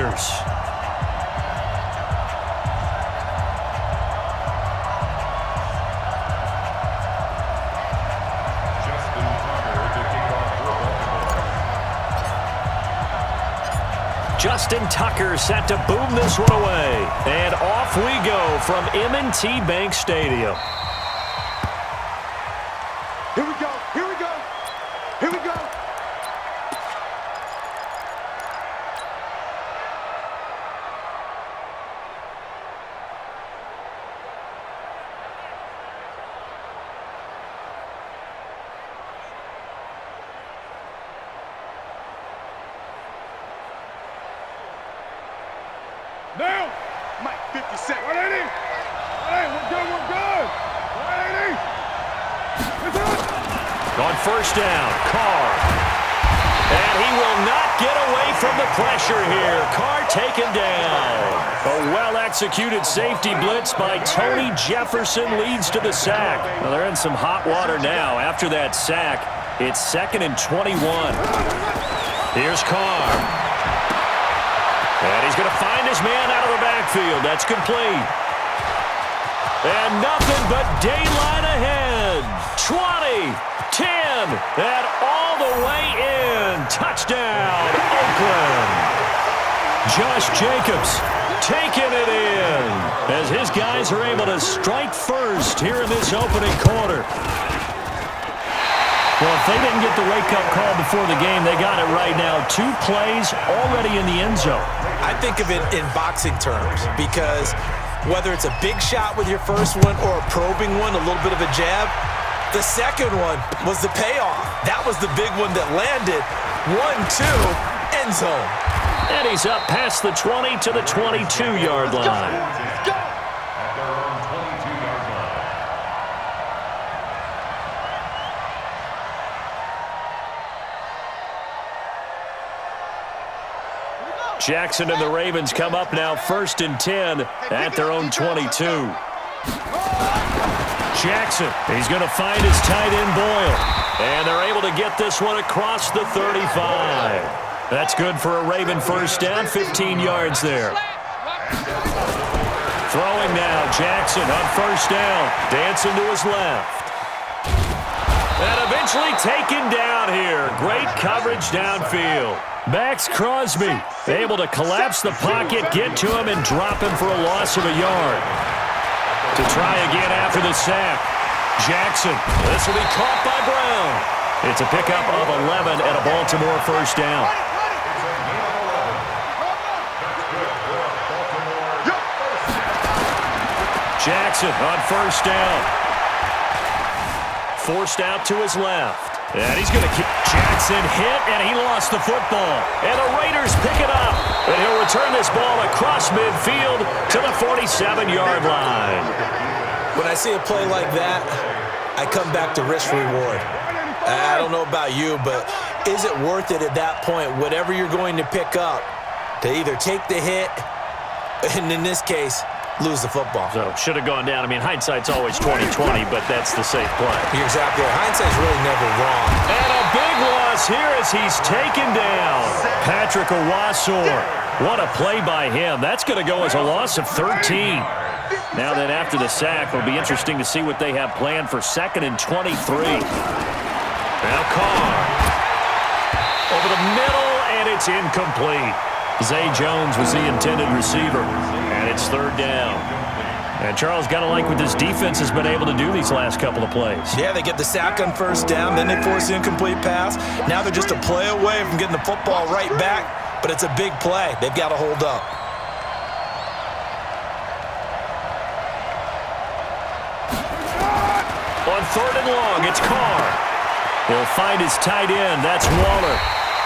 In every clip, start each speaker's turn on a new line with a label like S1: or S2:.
S1: Tuckers. Justin Tucker set to boom this one away. And off we go from M&T Bank Stadium.
S2: Here we go, here we go, here we go. Now, Mike, 50 seconds. 180. 180, we're good, we're good. 180. It's up.
S1: On first down, Carr. And he will not get away from the pressure here. Carr taken down. A well-executed safety blitz by Tony Jefferson leads to the sack. Well, they're in some hot water now. After that sack, it's 2nd and 21. Here's Carr. And he's going to find his man out of the backfield. That's complete. And nothing but daylight ahead. 20, 10, and all the way in. Touchdown, Oakland. Josh Jacobs taking it in as his guys are able to strike first here in this opening quarter. Well, if they didn't get the wake-up call before the game, they got it right now. 2 plays already in the end zone.
S3: I think of it in boxing terms because whether it's a big shot with your first one or a probing one, a little bit of a jab, the second one was the payoff. That was the big one that landed. 1-2, end zone.
S1: And he's up past the 20 to the 22-yard line. Jackson and the Ravens come up now 1st and 10 at their own 22. Jackson, he's going to find his tight end Boyle. And they're able to get this one across the 35. That's good for a Raven first down, 15 yards there. Throwing now, Jackson on first down. Dancing to his left. And eventually taken down here. Great coverage downfield. Max Crosby able to collapse the pocket, get to him, and drop him for a loss of a yard. To try again after the sack. Jackson, this will be caught by Brown. It's a pickup of 11 and a Baltimore first down. Jackson on first down. Forced out to his left. And he's going to keep Jackson hit, and he lost the football. And the Raiders pick it up. And he'll return this ball across midfield to the 47-yard line.
S3: When I see a play like that, I come back to risk-reward. I don't know about you, but is it worth it at that point, whatever you're going to pick up, to either take the hit, and in this case, lose the football?
S1: So, should have gone down. I mean, hindsight's always 20/20, but that's the safe play.
S3: You're exactly right. Hindsight's really never wrong.
S1: And a big loss here as he's taken down. Patrick Owasor. What a play by him. That's going to go as a loss of 13. Now then, after the sack, it'll be interesting to see what they have planned for 2nd and 23. Now Carr. Over the middle, and it's incomplete. Zay Jones was the intended receiver, and it's 3rd down. And Charles, got to like what this defense has been able to do these last couple of plays.
S3: Yeah, they get the sack on first down, then they force the incomplete pass. Now they're just a play away from getting the football right back, but it's a big play. They've got to hold up.
S1: On 3rd and long, it's Carr. He'll find his tight end. That's Waller.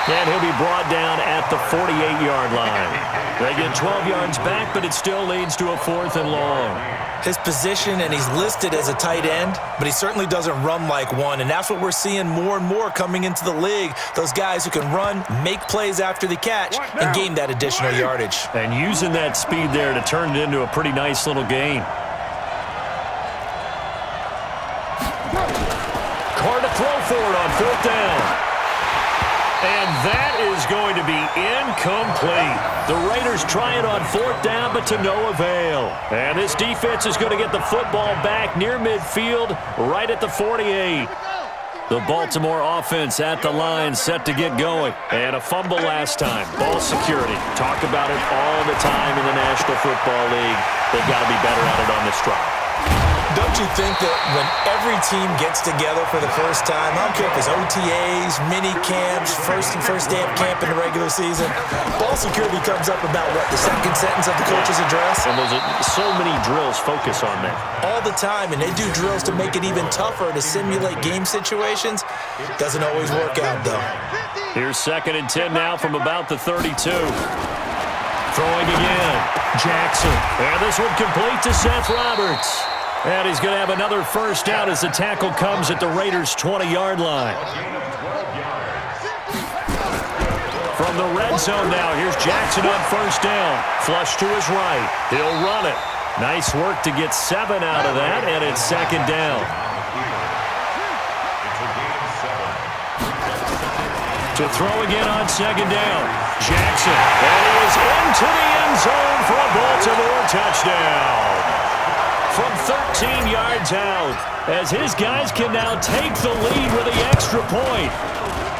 S1: And he'll be brought down at the 48-yard line. They get 12 yards back, but it still leads to a 4th and long.
S3: His position, and he's listed as a tight end, but he certainly doesn't run like one, and that's what we're seeing more and more coming into the league. Those guys who can run, make plays after the catch, and gain that additional yardage.
S1: And using that speed there to turn it into a pretty nice little gain. Carr to throw for it on 4th down. And that is going to be incomplete. The Raiders try it on 4th down, but to no avail. And this defense is going to get the football back near midfield, right at the 48. The Baltimore offense at the line, set to get going. And a fumble last time. Ball security. Talk about it all the time in the National Football League. They've got to be better at it on this drive.
S3: Don't you think that when every team gets together for the first time, I don't care if it's OTAs, mini camps, first day of camp in the regular season, ball security comes up about, what, the second sentence of the coach's address?
S1: And there's so many drills focus on that.
S3: All the time, and they do drills to make it even tougher to simulate game situations. Doesn't always work out, though.
S1: Here's 2nd and 10 now from about the 32. Throwing again. Jackson. And this one complete to Seth Roberts. And he's going to have another first down as the tackle comes at the Raiders' 20-yard line. From the red zone now, here's Jackson on 1st down. Flush to his right. He'll run it. Nice work to get 7 out of that, and it's 2nd down. To throw again on 2nd down. Jackson, and he is into the end zone for a Baltimore touchdown. From 13 yards out, as his guys can now take the lead with the extra point.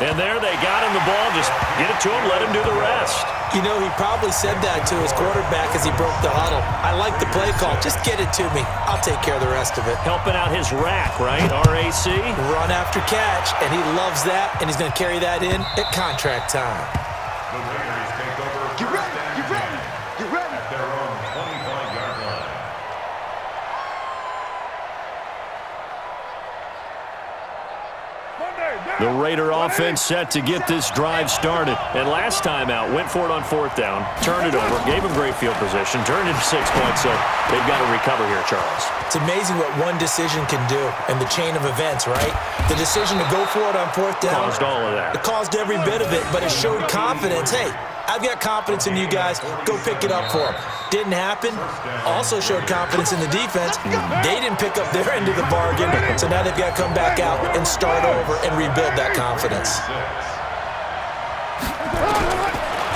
S1: And there they got him the ball. Just get it to him, let him do the rest.
S3: You know, he probably said that to his quarterback as he broke the huddle. I like the play call. Just get it to me. I'll take care of the rest of it.
S1: Helping out his rack, right? RAC?
S3: Run after catch, and he loves that, and he's going to carry that in at contract time.
S2: Get ready, get ready, get ready.
S4: At their own 25-yard line.
S1: The Raider offense set to get this drive started. And last time out, went for it on 4th down, turned it over, gave him great field position, turned into 6 points, so they've got to recover here, Charles.
S3: It's amazing what one decision can do in the chain of events, right? The decision to go for it on 4th down.
S1: Caused all of that.
S3: It caused every bit of it, but it showed confidence. Hey, I've got confidence in you guys. Go pick it up for them. Didn't happen. Also showed confidence in the defense. They didn't pick up their end of the bargain, so now they've got to come back out and start over and rebuild that confidence.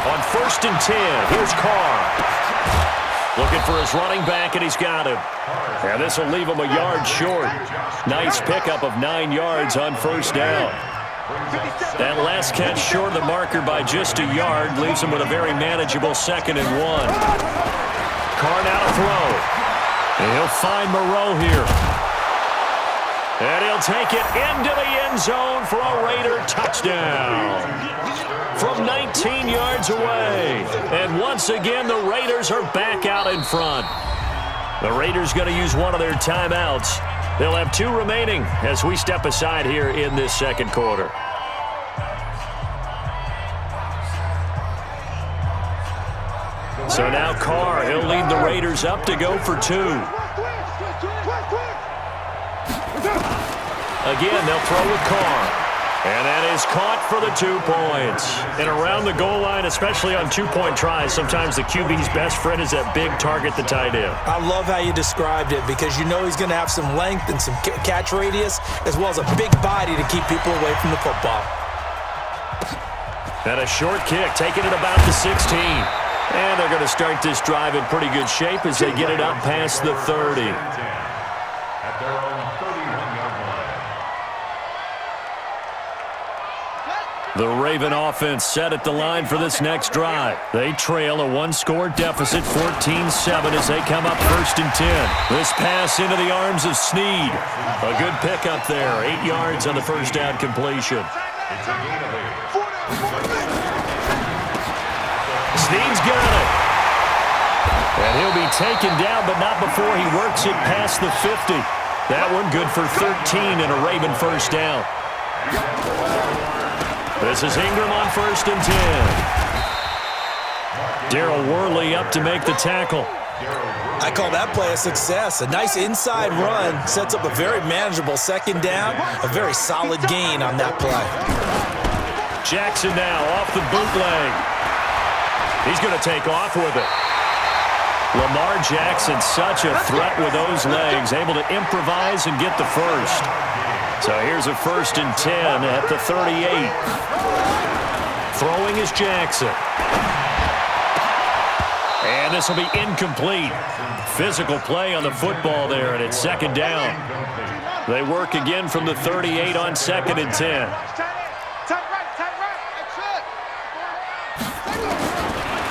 S1: On 1st and 10, here's Carr. Looking for his running back, and he's got him. And this will leave him a yard short. Nice pickup of 9 yards on 1st down. That last catch short of the marker by just a yard leaves him with a very manageable 2nd and 1. Carr now to throw. And he'll find Moreau here. And he'll take it into the end zone for a Raider touchdown. From 19 yards away. And once again, the Raiders are back out in front. The Raiders going to use one of their timeouts. They'll have 2 remaining as we step aside here in this 2nd quarter. So now Carr, he'll lead the Raiders up to go for 2. Again, they'll throw with Carr. And that is caught for the 2 points. And around the goal line, especially on 2-point tries, sometimes the QB's best friend is that big target, the tight end.
S3: I love how you described it because you know he's going to have some length and some catch radius as well as a big body to keep people away from the football.
S1: And a short kick, taking it about the 16. And they're going to start this drive in pretty good shape as they get it up past the 30.
S4: At their own 31-yard line.
S1: The Raven offense set at the line for this next drive. They trail a 1-score deficit, 14-7, as they come up 1st and 10. This pass into the arms of Snead. A good pickup there, 8 yards on the 1st down completion.
S4: It's a gain of 8.
S1: Snead's got it. And he'll be taken down, but not before he works it past the 50. That one good for 13 and a Raven 1st down. This is Ingram on 1st and 10. Darryl Worley up to make the tackle.
S3: I call that play a success. A nice inside run sets up a very manageable 2nd down. A very solid gain on that play.
S1: Jackson now off the bootleg. He's going to take off with it. Lamar Jackson, such a threat with those legs, able to improvise and get the first. So here's a 1st and 10 at the 38. Throwing is Jackson. And this will be incomplete. Physical play on the football there, and it's second down. They work again from the 38 on 2nd and 10.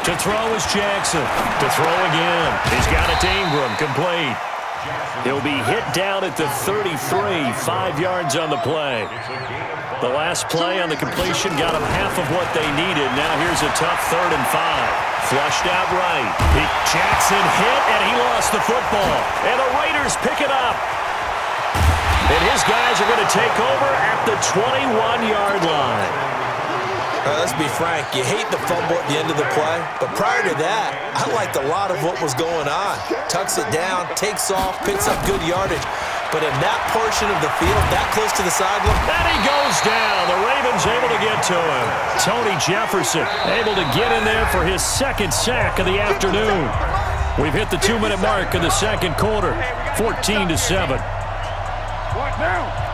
S1: To throw is Jackson. To throw again. He's got it to Ingram. Complete. He'll be hit down at the 33, 5 yards on the play. The last play on the completion got them half of what they needed. Now here's a tough 3rd and 5. Flushed out right. Jackson hit, and he lost the football. And the Raiders pick it up. And his guys are going to take over at the 21-yard line.
S3: Let's be frank, you hate the fumble at the end of the play, but prior to that, I liked a lot of what was going on. Tucks it down, takes off, picks up good yardage, but in that portion of the field, that close to the sideline.
S1: And he goes down. The Ravens able to get to him. Tony Jefferson able to get in there for his 2nd sack of the afternoon. We've hit the 2-minute mark in the 2nd quarter, 14-7.
S2: What now?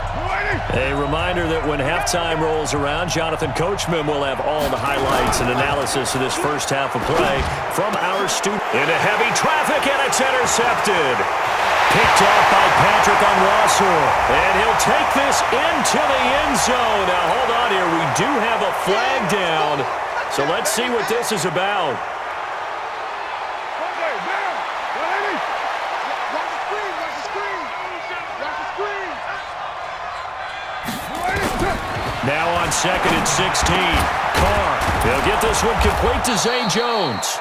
S1: A reminder that when halftime rolls around, Jonathan Coachman will have all the highlights and analysis of this first half of play from our studio. Into heavy traffic, and it's intercepted. Picked off by Patrick Onwuasor. And he'll take this into the end zone. Now, hold on here. We do have a flag down. So let's see what this is about. Now on 2nd and 16. Carr. He'll get this one complete to Zay Jones.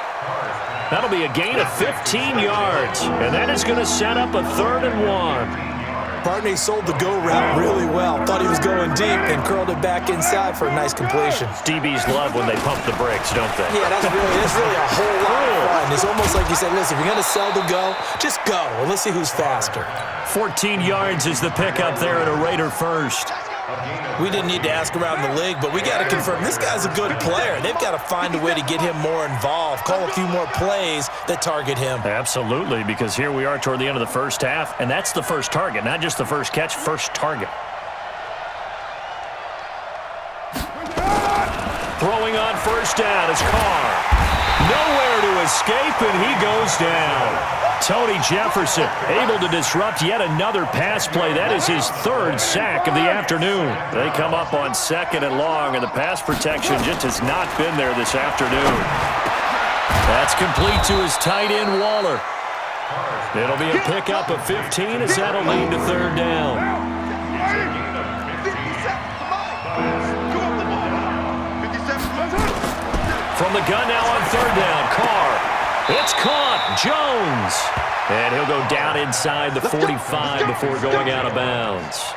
S1: That'll be a gain of 15 yards. And that is going to set up a 3rd and 1.
S3: Partney sold the go route really well. Thought he was going deep and curled it back inside for a nice completion.
S1: DBs love when they pump the brakes, don't they?
S3: Yeah, that's really a whole lot of fun. It's almost like you said, listen, if you're going to sell the go, just go. And let's see who's faster.
S1: 14 yards is the pickup there at a Raider first.
S3: We didn't need to ask around the league, but we got to confirm this guy's a good player. They've got to find a way to get him more involved, call a few more plays that target him.
S1: Absolutely, because here we are toward the end of the first half, and that's the first target, not just the first catch, first target. Throwing on first down is Carr. Nowhere to escape, and he goes down. Tony Jefferson able to disrupt yet another pass play. That is his 3rd sack of the afternoon. They come up on 2nd and long, and the pass protection just has not been there this afternoon. That's complete to his tight end, Waller. It'll be a pickup of 15 as that'll lead to 3rd down. From the gun now on 3rd down, Carr. It's caught. Jones. And he'll go down inside the 45 before going out of bounds.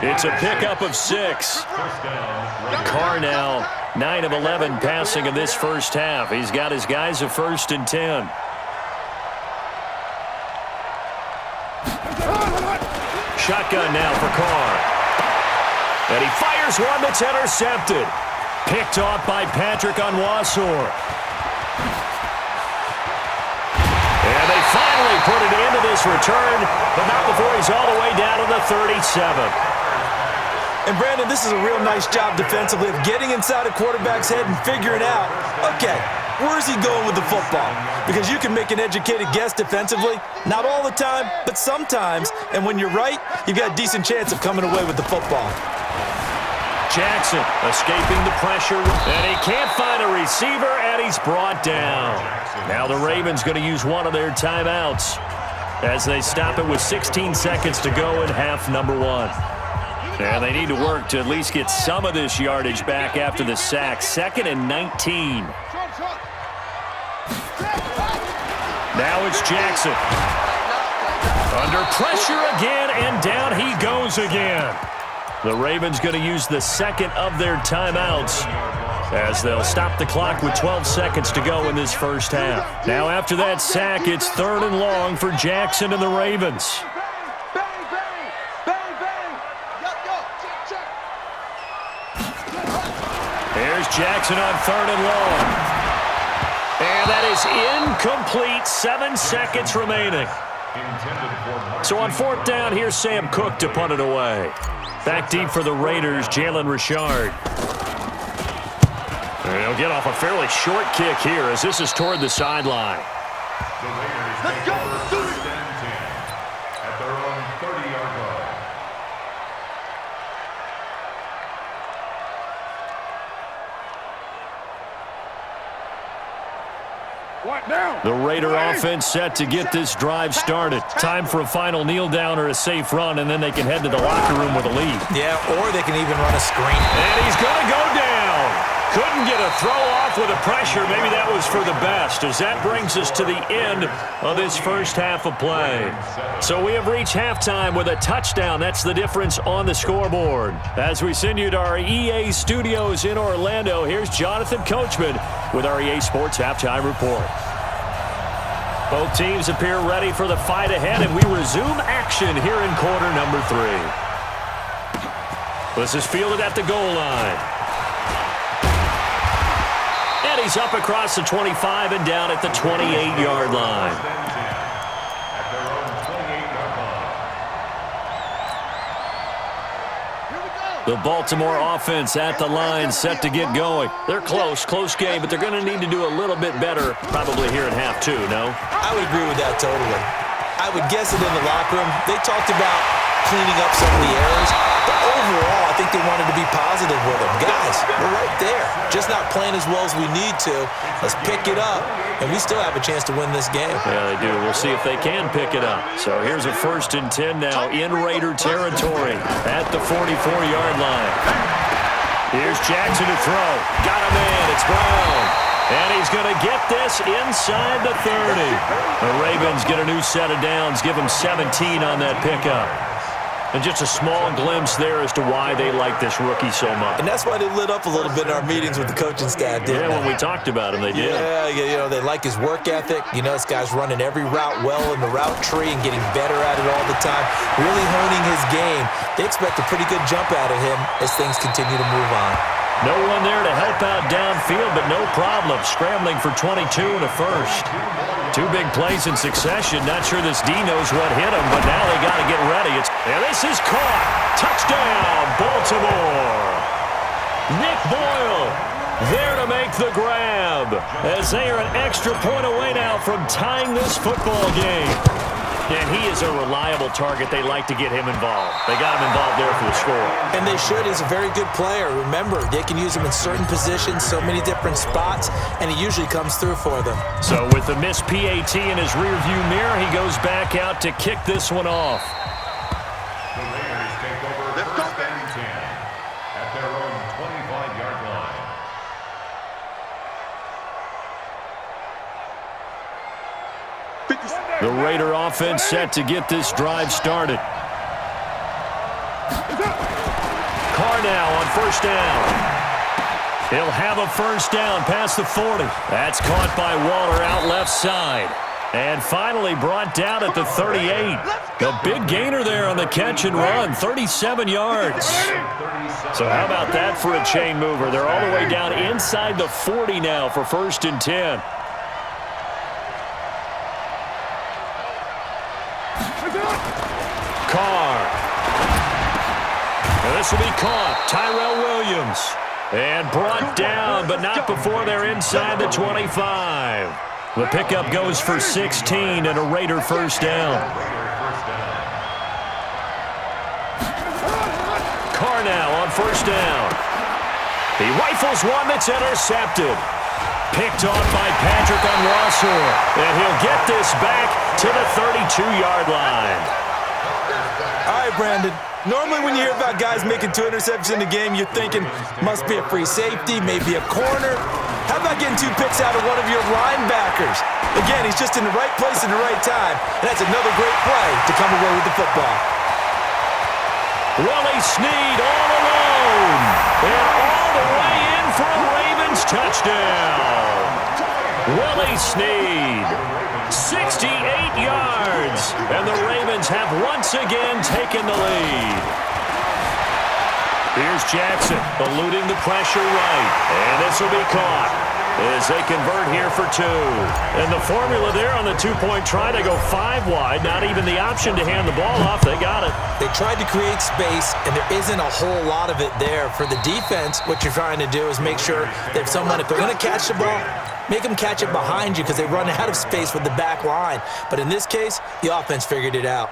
S1: It's a pickup of 6. Carr now 9 of 11 passing in this first half. He's got his guys a 1st and 10. Shotgun now for Carr. And he fires one that's intercepted. Picked off by Patrick Onwuasor. And they finally put it into this return, but not before he's all the way down to the 37.
S3: And, Brandon, this is a real nice job defensively of getting inside a quarterback's head and figuring out, okay, where's he going with the football? Because you can make an educated guess defensively, not all the time, but sometimes. And when you're right, you've got a decent chance of coming away with the football.
S1: Jackson escaping the pressure, and he can't find a receiver, and he's brought down. Now the Ravens going to use one of their timeouts as they stop it with 16 seconds to go in half number 1. And they need to work to at least get some of this yardage back after the sack. 2nd and 19. Now it's Jackson. Under pressure again, and down he goes again. The Ravens going to use the 2nd of their timeouts as they'll stop the clock with 12 seconds to go in this first half. Now after that sack, it's 3rd and long for Jackson and the Ravens. Here's Jackson on 3rd and long. And that is incomplete. 7 seconds remaining. So on 4th down, here's Sam Cook to punt it away. Back deep for the Raiders, Jalen Richard. He'll get off a fairly short kick here as this is toward the sideline.
S4: The Raiders take over first and 10 at their own 30-yard line.
S2: What now?
S1: The Raider offense set to get this drive started. Time for a final kneel down or a safe run, and then they can head to the locker room with a lead.
S3: Yeah, or they can even run a screen.
S1: And he's going to go down. Couldn't get a throw off with the pressure. Maybe that was for the best, as that brings us to the end of this first half of play. So we have reached halftime with a touchdown. That's the difference on the scoreboard. As we send you to our EA studios in Orlando, here's Jonathan Coachman with our EA Sports Halftime Report. Both teams appear ready for the fight ahead, and we resume action here in quarter number 3. This is fielded at the goal line. And he's up across the 25 and down at the 28-yard line.
S4: At their own 28-yard line.
S1: The Baltimore offense at the line, set to get going. They're close game, but they're going to need to do a little bit better probably here in half 2, no?
S3: I would agree with that totally. I would guess it in the locker room. They talked about cleaning up some of the errors, but overall, I think they wanted to be positive with them. Guys, we're right there. Just not playing as well as we need to. Let's pick it up, and we still have a chance to win this game.
S1: Yeah, they do. We'll see if they can pick it up. So here's a 1st and 10 now in Raider territory at the 44-yard line. Here's Jackson to throw. Got a man. It's Brown. And he's going to get this inside the 30. The Ravens get a new set of downs, give them 17 on that pickup. And just a small glimpse there as to why they like this rookie so much.
S3: And that's why they lit up a little bit in our meetings with the coaching staff, didn't they?
S1: When we talked about him, they did.
S3: Yeah, you know, they like his work ethic. You know, this guy's running every route well in the route tree and getting better at it all the time, really honing his game. They expect a pretty good jump out of him as things continue to move on.
S1: No one there to help out downfield, but no problem. Scrambling for 22 and a first. 2 big plays in succession. Not sure this D knows what hit him, but now they got to get ready. And this is caught. Touchdown, Baltimore. Nick Boyle there to make the grab, as they are an extra point away now from tying this football game. And he is a reliable target. They like to get him involved. They got him involved there for the score.
S3: And they should. He's a very good player. Remember, they can use him in certain positions, so many different spots, and he usually comes through for them.
S1: So with the missed PAT in his rearview mirror, he goes back out to kick this one off.
S4: The Raiders take over first and 10 at their own 25-yard line.
S1: The Raider offense set to get this drive started. Carr now on 1st down. He'll have a 1st down past the 40. That's caught by Waller out left side. And finally brought down at the 38. A big gainer there on the catch and run, 37 yards. So how about that for a chain mover? They're all the way down inside the 40 now for 1st and 10. Carr. And this will be caught. Tyrell Williams. And brought down, but not before they're inside the 25. The pickup goes for 16 and a Raider 1st down. Carr now on 1st down. He rifles one that's intercepted. Picked off by Patrick on Rossor. And he'll get this back to the 32-yard line.
S3: All right, Brandon. Normally when you hear about guys making 2 interceptions in the game, you're thinking, must be a free safety, maybe a corner. How about getting 2 picks out of one of your linebackers? Again, he's just in the right place at the right time, and that's another great play to come away with the football.
S1: Willie Snead all alone. And all the way in for a Ravens touchdown. Willie Snead, 68 yards. And the Ravens have once again taken the lead. Here's Jackson eluding the pressure right. And this will be caught. as they convert here for 2. And the formula there on the two-point try, they go 5 wide. Not even the option to hand the ball off. They got it.
S3: They tried to create space, and there isn't a whole lot of it there. For the defense, what you're trying to do is make sure that if they're going to catch the ball, make them catch it behind you because they run out of space with the back line. But in this case, the offense figured it out.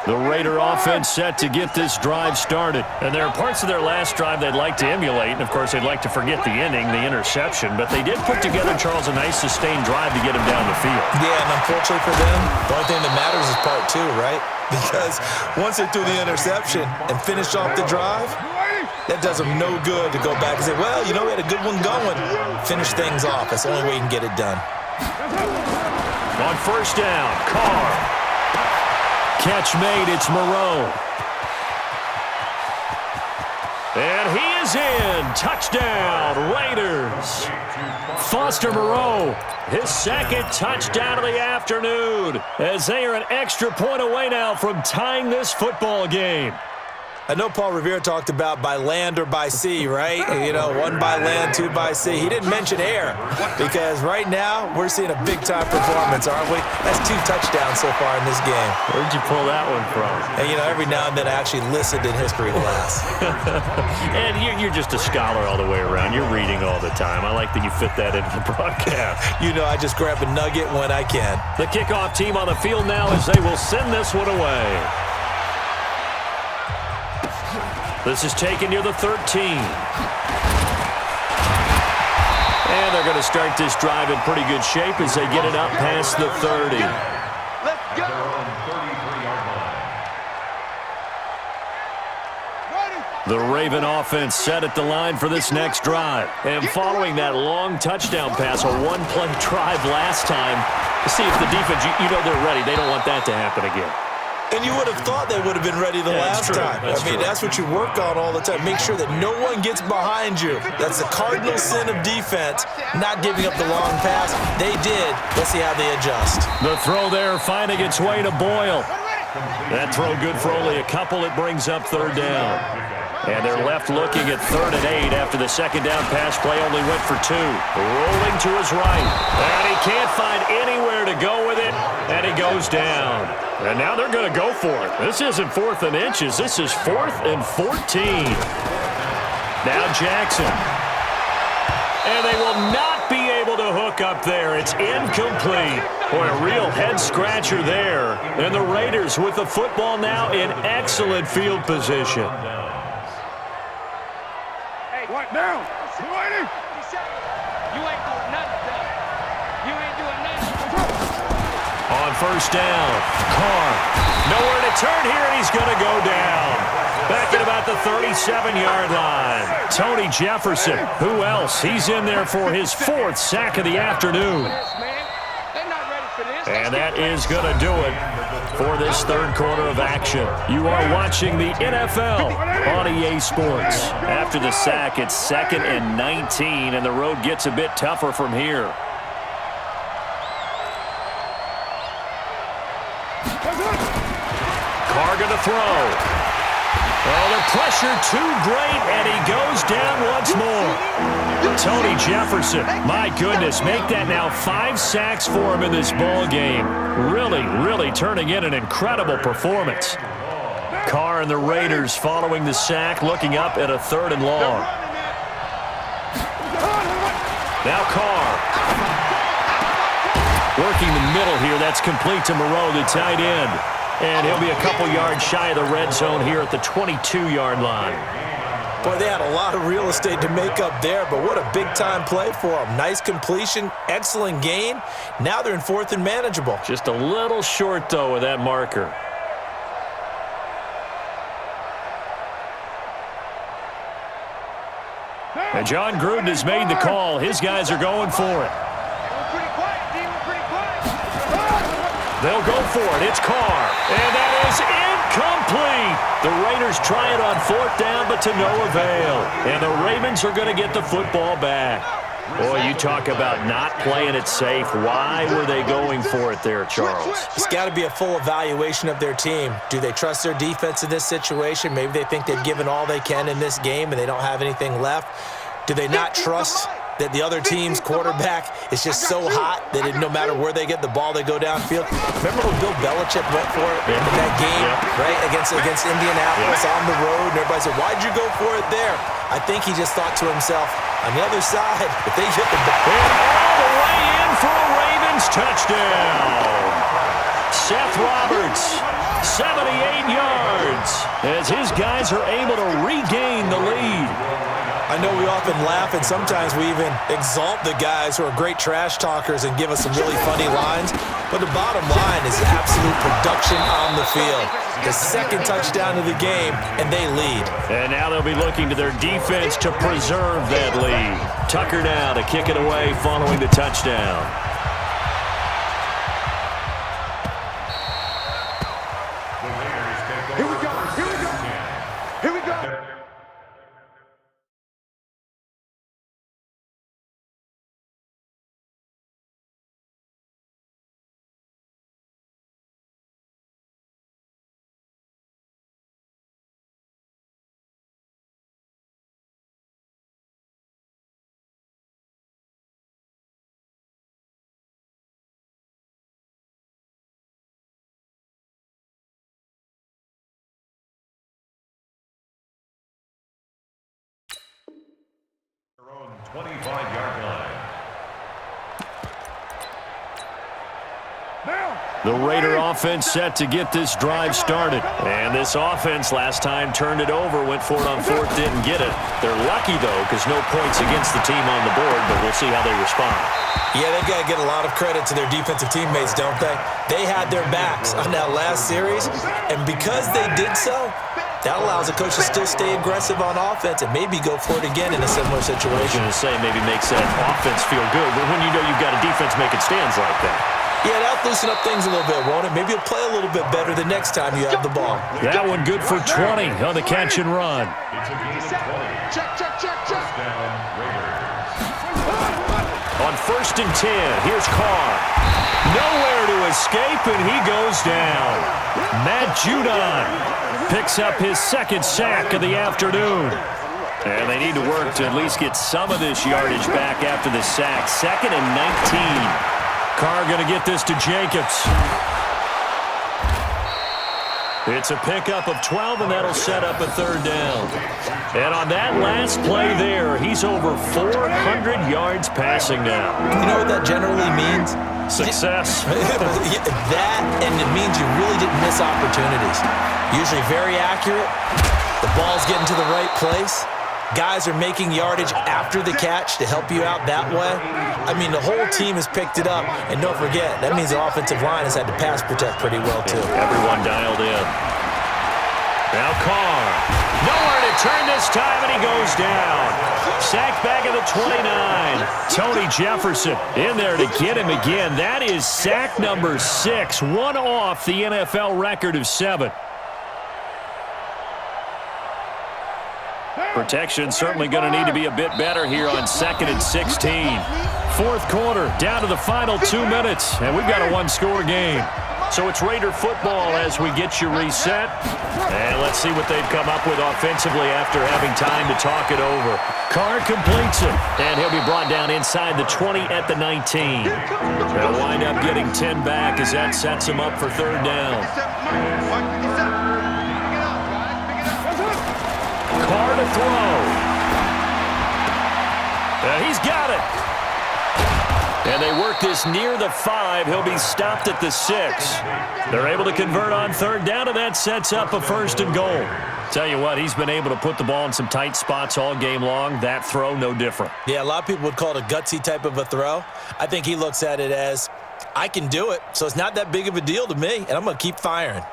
S1: The Raider offense set to get this drive started. And there are parts of their last drive they'd like to emulate. And, of course, they'd like to forget the ending, the interception. But they did put together, Charles, a nice sustained drive to get him down the field.
S3: Yeah, and unfortunately for them, the only thing that matters is part 2, right? Because once they threw the interception and finished off the drive, that does them no good to go back and say, well, you know, we had a good one going. Finish things off. That's the only way you can get it done.
S1: On first down, Carr. Catch made, it's Moreau. And he is in. Touchdown, Raiders. Foster Moreau, his second touchdown of the afternoon, as they are an extra point away now from tying this football game.
S3: I know Paul Revere talked about by land or by sea, right? You know, 1 by land, 2 by sea. He didn't mention air because right now we're seeing a big-time performance, aren't we? That's 2 touchdowns so far in this game.
S1: Where'd you pull that one from?
S3: And, you know, every now and then I actually listened in history class.
S1: And you're just a scholar all the way around. You're reading all the time. I like that you fit that into the broadcast.
S3: You know, I just grab a nugget when I can.
S1: The kickoff team on the field now as they will send this one away. This is taken near the 13. And they're going to start this drive in pretty good shape as they get it up past the 30.
S2: Let's go.
S1: The Raven offense set at the line for this next drive. And following that long touchdown pass, a one-play drive last time, to see if the defense, you know they're ready. They don't want that to happen again.
S3: And you would have thought they would have been ready the last time. That's what you work on all the time. Make sure that no one gets behind you. That's the cardinal sin of defense, not giving up the long pass. They did. Let's see how they adjust.
S1: The throw there finding its way to Boyle. That throw good for only a couple. It brings up 3rd down. And they're left looking at 3rd and 8 after the second down pass play only went for 2. Rolling to his right. And he can't find anywhere to go with it. And he goes down. And now they're going to go for it. This isn't 4th and inches. This is 4th and 14. Now Jackson. And they will not be able to hook up there. It's incomplete. Boy, a real head-scratcher there. And the Raiders with the football now in excellent field position.
S2: What now?
S5: You ain't doing nothing. You ain't doing nothing.
S1: On first down, Carr. Nowhere to turn here, and he's going to go down. Back at about the 37-yard line. Tony Jefferson. Who else? He's in there for his 4th sack of the afternoon. And that is going to do it for this 3rd quarter of action. You are watching the NFL on EA Sports. After the sack, it's 2nd and 19, and the road gets a bit tougher from here. Carr going to throw. Oh, the pressure too great, and he goes down once more. Tony Jefferson, my goodness, make that now 5 sacks for him in this ball game. Really turning in an incredible performance. Carr and the Raiders following the sack, looking up at a 3rd and long. Now Carr. Working the middle here, that's complete to Moreau, the tight end. And he'll be a couple yards shy of the red zone here at the 22-yard line.
S3: Boy, they had a lot of real estate to make up there, but what a big-time play for them. Nice completion, excellent gain. Now they're in 4th and manageable.
S1: Just a little short, though, with that marker. And John Gruden has made the call. His guys are going for it. They'll go for it. It's Carr. And that is incomplete. The Raiders try it on 4th down, but to no avail. And the Ravens are going to get the football back. Boy, you talk about not playing it safe. Why were they going for it there, Charles?
S3: It's got to be a full evaluation of their team. Do they trust their defense in this situation? Maybe they think they've given all they can in this game and they don't have anything left. Do they not trust that the other team's quarterback is just so hot that no matter where they get the ball, they go downfield? Remember when Bill Belichick went for it in that game, right, against Indianapolis on the road, and everybody said, why'd you go for it there? I think he just thought to himself, on the other side, if they hit the ball.
S1: And all the way in for a Ravens touchdown. Seth Roberts, 78 yards, as his guys are able to regain the lead.
S3: I know we often laugh, and sometimes we even exalt the guys who are great trash talkers and give us some really funny lines, but the bottom line is absolute production on the field. The second touchdown of the game, and they lead.
S1: And now they'll be looking to their defense to preserve that lead. Tucker now to kick it away following the touchdown.
S2: Here we go. Here we go. Here we go.
S4: Their own 25-yard line.
S1: The Raider offense set to get this drive started. And this offense last time turned it over, went for it on fourth, didn't get it. They're lucky, though, because no points against the team on the board, but we'll see how they respond.
S3: Yeah, they've got to get a lot of credit to their defensive teammates, don't they? They had their backs on that last series, and because they did so, that allows the coach to still stay aggressive on offense and maybe go for it again in a similar
S1: I was
S3: situation.
S1: going to say maybe makes that offense feel good, but when you know you've got a defense making stands like that.
S3: Yeah, that'll loosen up things a little bit, won't it? Maybe you'll play a little bit better the next time you have the ball.
S1: That one good for 20 on the catch and run.
S4: It's a gain of 20.
S2: Check.
S4: Touchdown, Raiders.
S1: On first and 10, here's Carr. Nowhere to escape, and he goes down. Matt Judon picks up his second sack of the afternoon. And they need to work to at least get some of this yardage back after the sack. 2nd and 19. Carr going to get this to Jacobs. It's a pickup of 12, and that'll set up a third down. And on that last play there, he's over 400 yards passing now.
S3: You know what that generally means?
S1: Success.
S3: That, and it means you really didn't miss opportunities. Usually very accurate. The ball's getting to the right place. Guys are making yardage after the catch to help you out that way. I mean, the whole team has picked it up. And don't forget, that means the offensive line has had to pass protect pretty well, too.
S1: Everyone dialed in. Now Carr. Nowhere to turn this time, and he goes down. Sacked back at the 29. Tony Jefferson in there to get him again. That is sack number 6, one off the NFL record of 7. Protection certainly going to need to be a bit better here on 2nd and 16. Fourth quarter, down to the final 2 minutes, and we've got a one-score game. So it's Raider football as we get you reset. And let's see what they've come up with offensively after having time to talk it over. Carr completes it, and he'll be brought down inside the 20 at the 19. They'll wind up getting 10 back as that sets him up for third down. Carr to throw. He's got it. And they work this near the 5. He'll be stopped at the 6. They're able to convert on third down, and that sets up a 1st and goal. Tell you what, he's been able to put the ball in some tight spots all game long. That throw, no different.
S3: Yeah, a lot of people would call it a gutsy type of a throw. I think he looks at it as, I can do it, so it's not that big of a deal to me, and I'm going to keep firing.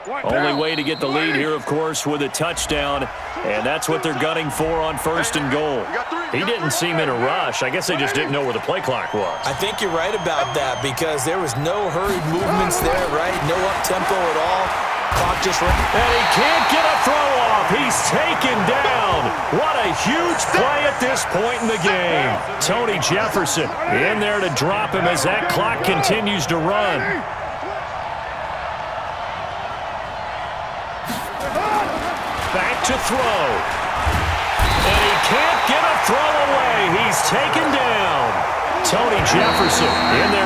S1: Only way to get the lead here, of course, with a touchdown, and that's what they're gunning for on 1st and goal. He didn't seem in a rush. I guess they just didn't know where the play clock was.
S3: I think you're right about that because there was no hurried movements there, right? No up-tempo at all. Clock just ran.
S1: And he can't get a throw off. He's taken down. What a huge play at this point in the game. Tony Jefferson in there to drop him as that clock continues to run. Back to throw. And he can't get a throw away. He's taken down. Tony Jefferson in there to